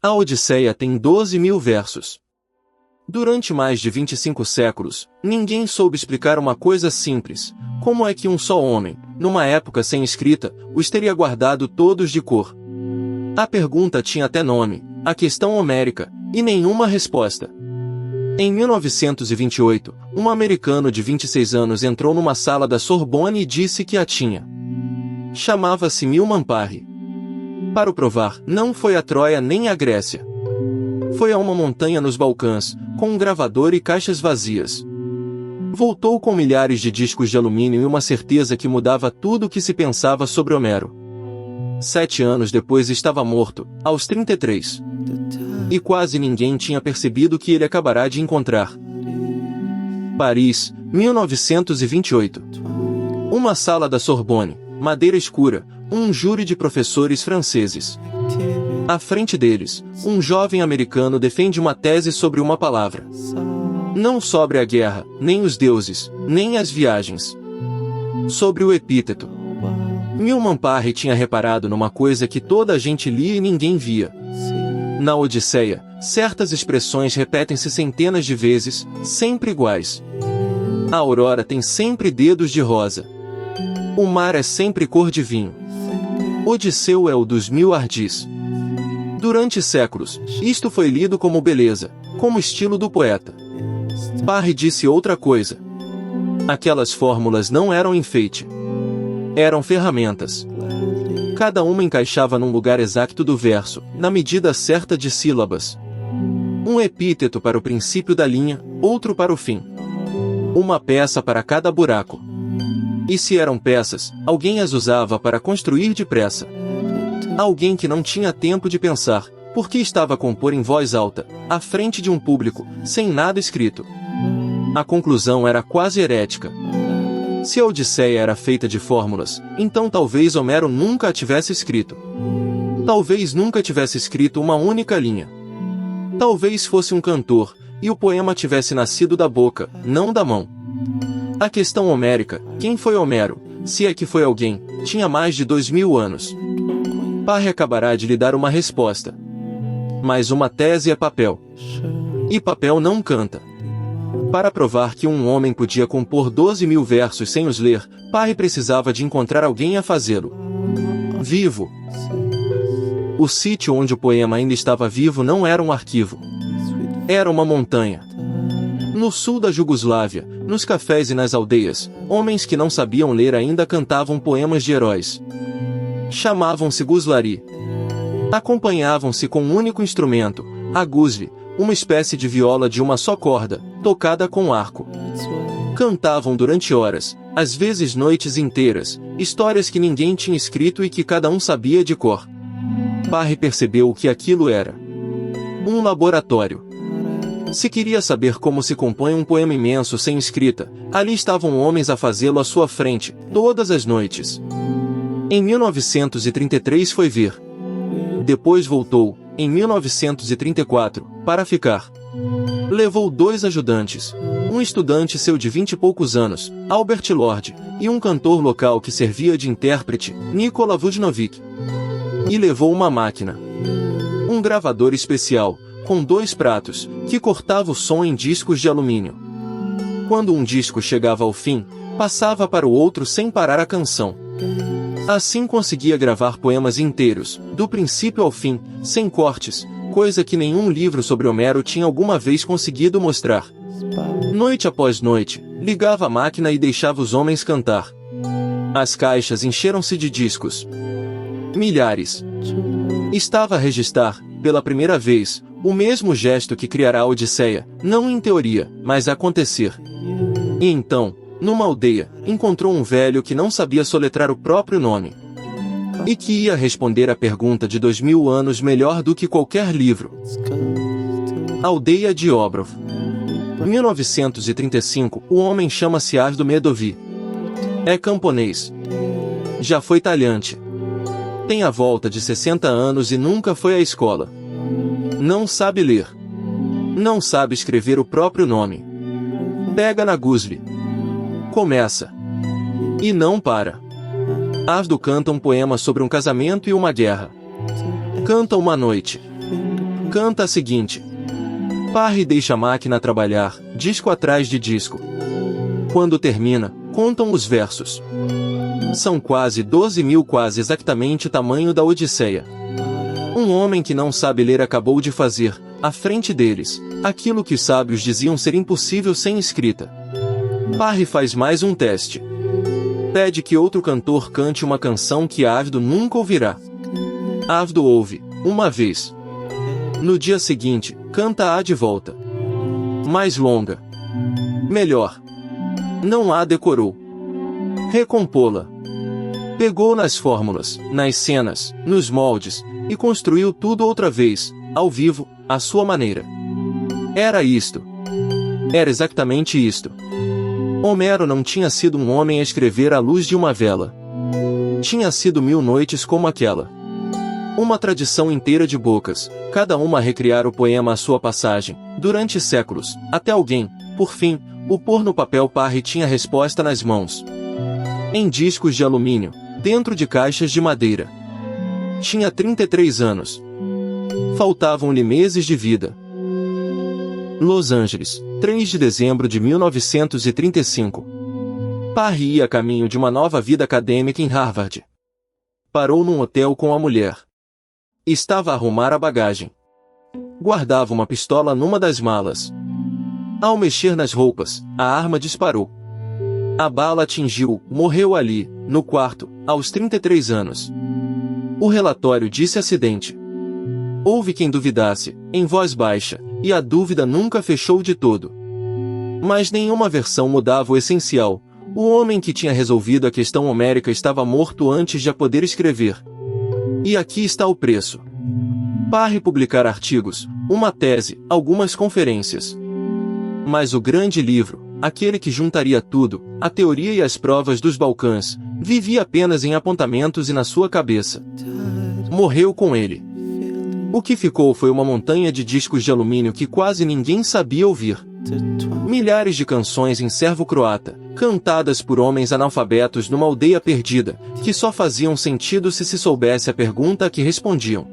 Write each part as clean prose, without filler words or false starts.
A Odisseia tem 12.000 versos. Durante mais de 25 séculos, ninguém soube explicar uma coisa simples: como é que um só homem, numa época sem escrita, os teria guardado todos de cor? A pergunta tinha até nome, a questão homérica, e nenhuma resposta. Em 1928, um americano de 26 anos entrou numa sala da Sorbonne e disse que a tinha. Chamava-se Milman Parry. Para o provar, não foi a Troia nem a Grécia. Foi a uma montanha nos Balcãs, com um gravador e caixas vazias. Voltou com milhares de discos de alumínio e uma certeza que mudava tudo o que se pensava sobre Homero. 7 anos depois estava morto, aos 33. E quase ninguém tinha percebido que ele acabará de encontrar. Paris, 1928. Uma sala da Sorbonne, madeira escura, um júri de professores franceses. À frente deles, um jovem americano defende uma tese sobre uma palavra. Não sobre a guerra, nem os deuses, nem as viagens. Sobre o epíteto. Milman Parry tinha reparado numa coisa que toda a gente lia e ninguém via. Na Odisseia, certas expressões repetem-se centenas de vezes, sempre iguais. A aurora tem sempre dedos de rosa. O mar é sempre cor de vinho. Odisseu é o dos 1000 ardis. Durante séculos, isto foi lido como beleza, como estilo do poeta. Parry disse outra coisa. Aquelas fórmulas não eram enfeite. Eram ferramentas. Cada uma encaixava num lugar exato do verso, na medida certa de sílabas. Um epíteto para o princípio da linha, outro para o fim. Uma peça para cada buraco. E se eram peças, alguém as usava para construir depressa. Alguém que não tinha tempo de pensar, porque estava a compor em voz alta, à frente de um público, sem nada escrito. A conclusão era quase herética. Se a Odisseia era feita de fórmulas, então talvez Homero nunca a tivesse escrito. Talvez nunca tivesse escrito uma única linha. Talvez fosse um cantor, e o poema tivesse nascido da boca, não da mão. A questão homérica, quem foi Homero, se é que foi alguém, tinha mais de 2000 anos. Parry acabará de lhe dar uma resposta. Mas uma tese é papel. E papel não canta. Para provar que um homem podia compor 12.000 versos sem os ler, Parry precisava de encontrar alguém a fazê-lo. Vivo. O sítio onde o poema ainda estava vivo não era um arquivo. Era uma montanha. No sul da Jugoslávia, nos cafés e nas aldeias, homens que não sabiam ler ainda cantavam poemas de heróis. Chamavam-se guslari. Acompanhavam-se com um único instrumento, a guzli, uma espécie de viola de uma só corda, tocada com arco. Cantavam durante horas, às vezes noites inteiras, histórias que ninguém tinha escrito e que cada um sabia de cor. Parry percebeu o que aquilo era. Um laboratório. Se queria saber como se compõe um poema imenso sem escrita, ali estavam homens a fazê-lo à sua frente, todas as noites. Em 1933 foi ver. Depois voltou, em 1934, para ficar. Levou 2 ajudantes, um estudante seu de 20 e poucos anos, Albert Lord, e um cantor local que servia de intérprete, Nikola Vujnovic. E levou uma máquina. Um gravador especial, com 2 pratos, que cortava o som em discos de alumínio. Quando um disco chegava ao fim, passava para o outro sem parar a canção. Assim conseguia gravar poemas inteiros, do princípio ao fim, sem cortes, coisa que nenhum livro sobre Homero tinha alguma vez conseguido mostrar. Noite após noite, ligava a máquina e deixava os homens cantar. As caixas encheram-se de discos. Milhares. Estava a registrar, pela primeira vez, o mesmo gesto que criará a Odisseia, não em teoria, mas a acontecer. E então, numa aldeia, encontrou um velho que não sabia soletrar o próprio nome. E que ia responder a pergunta de 2000 anos melhor do que qualquer livro. Aldeia de Obrov. 1935, o homem chama-se Asdo Medovi. É camponês. Já foi talhante. Tem a volta de 60 anos e nunca foi à escola. Não sabe ler. Não sabe escrever o próprio nome. Pega na guzli. Começa. E não para. Asdo canta um poema sobre um casamento e uma guerra. Canta uma noite. canta a seguinte. Parry deixa a máquina trabalhar, disco atrás de disco. Quando termina, contam os versos. São quase 12.000, quase exatamente o tamanho da Odisseia. Um homem que não sabe ler acabou de fazer, à frente deles, aquilo que os sábios diziam ser impossível sem escrita. Parry faz mais um teste. Pede que outro cantor cante uma canção que Ávido nunca ouvirá. Ávido ouve, uma vez. No dia seguinte, canta-a de volta. Mais longa. Melhor. Não a decorou. Recompô-la. Pegou nas fórmulas, nas cenas, nos moldes, e construiu tudo outra vez, ao vivo, à sua maneira. Era isto. Era exatamente isto. Homero não tinha sido um homem a escrever à luz de uma vela. Tinha sido 1000 noites como aquela. Uma tradição inteira de bocas, cada uma a recriar o poema à sua passagem, durante séculos, até alguém, por fim, o pôr no papel. Parry tinha a resposta nas mãos. Em discos de alumínio, dentro de caixas de madeira. Tinha 33 anos. Faltavam-lhe meses de vida. Los Angeles, 3 de dezembro de 1935. Parry ia a caminho de uma nova vida acadêmica em Harvard. Parou num hotel com a mulher. Estava a arrumar a bagagem. Guardava uma pistola numa das malas. Ao mexer nas roupas, a arma disparou. A bala atingiu, morreu ali, no quarto, aos 33 anos. O relatório disse acidente. Houve quem duvidasse, em voz baixa, e a dúvida nunca fechou de todo. Mas nenhuma versão mudava o essencial. O homem que tinha resolvido a questão homérica estava morto antes de a poder escrever. E aqui está o preço. Parry publicar artigos, uma tese, algumas conferências. Mas o grande livro, aquele que juntaria tudo, a teoria e as provas dos Balcãs, vivia apenas em apontamentos e na sua cabeça. Morreu com ele. O que ficou foi uma montanha de discos de alumínio que quase ninguém sabia ouvir. Milhares de canções em servo-croata, cantadas por homens analfabetos numa aldeia perdida, que só faziam sentido se soubesse a pergunta a que respondiam.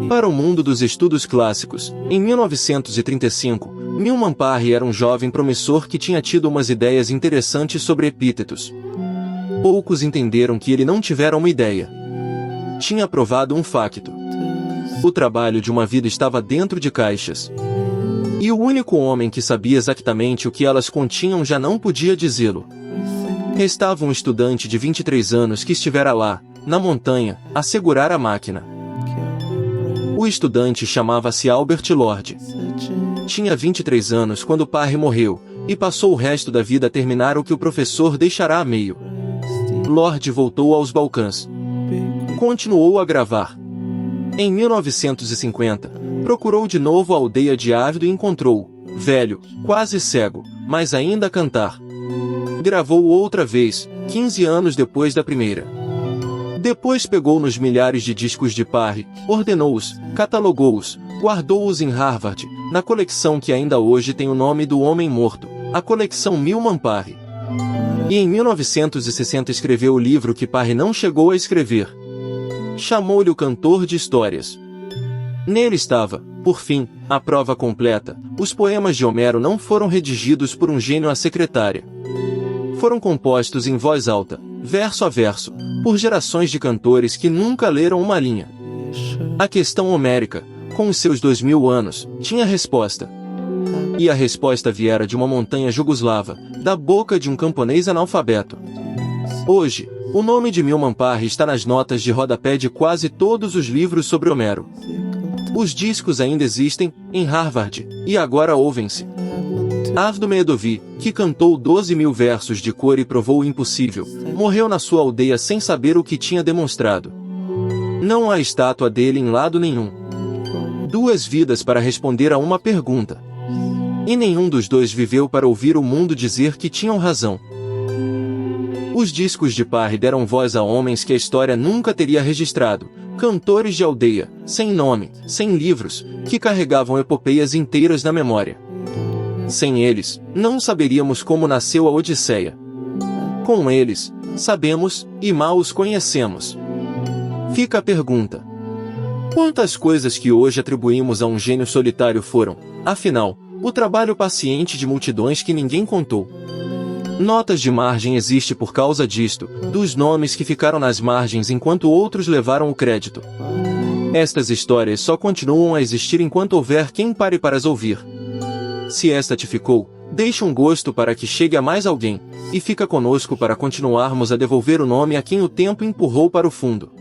Para o mundo dos estudos clássicos, em 1935, Milman Parry era um jovem promissor que tinha tido umas ideias interessantes sobre epítetos. Poucos entenderam que ele não tivera uma ideia. Tinha provado um facto. O trabalho de uma vida estava dentro de caixas. E o único homem que sabia exatamente o que elas continham já não podia dizê-lo. Restava um estudante de 23 anos que estivera lá, na montanha, a segurar a máquina. O estudante chamava-se Albert Lord. Tinha 23 anos quando Parry morreu, e passou o resto da vida a terminar o que o professor deixará a meio. Lord voltou aos Balcãs. Continuou a gravar. Em 1950, procurou de novo a aldeia de Ávido e encontrou, velho, quase cego, mas ainda a cantar. Gravou outra vez, 15 anos depois da primeira. Depois pegou nos milhares de discos de Parry, ordenou-os, catalogou-os, guardou-os em Harvard, na coleção que ainda hoje tem o nome do homem morto, a coleção Milman Parry. E em 1960 escreveu o livro que Parry não chegou a escrever. Chamou-lhe o Cantor de Histórias. Nele estava, por fim, a prova completa. Os poemas de Homero não foram redigidos por um gênio à secretária. Foram compostos em voz alta, verso a verso, por gerações de cantores que nunca leram uma linha. A questão homérica, com os seus 2000 anos, tinha resposta. E a resposta viera de uma montanha jugoslava, da boca de um camponês analfabeto. Hoje, o nome de Milman Parry está nas notas de rodapé de quase todos os livros sobre Homero. Os discos ainda existem, em Harvard, e agora ouvem-se. Avdo Medovi, que cantou 12.000 versos de cor e provou o impossível, morreu na sua aldeia sem saber o que tinha demonstrado. Não há estátua dele em lado nenhum. 2 vidas para responder a uma pergunta. E nenhum dos dois viveu para ouvir o mundo dizer que tinham razão. Os discos de Parry deram voz a homens que a história nunca teria registrado, cantores de aldeia, sem nome, sem livros, que carregavam epopeias inteiras na memória. Sem eles, não saberíamos como nasceu a Odisseia. Com eles, sabemos, e mal os conhecemos. Fica a pergunta. Quantas coisas que hoje atribuímos a um gênio solitário foram, afinal, o trabalho paciente de multidões que ninguém contou. Notas de margem existe por causa disto, dos nomes que ficaram nas margens enquanto outros levaram o crédito. Estas histórias só continuam a existir enquanto houver quem pare para as ouvir. Se esta te ficou, deixa um gosto para que chegue a mais alguém, e fica conosco para continuarmos a devolver o nome a quem o tempo empurrou para o fundo.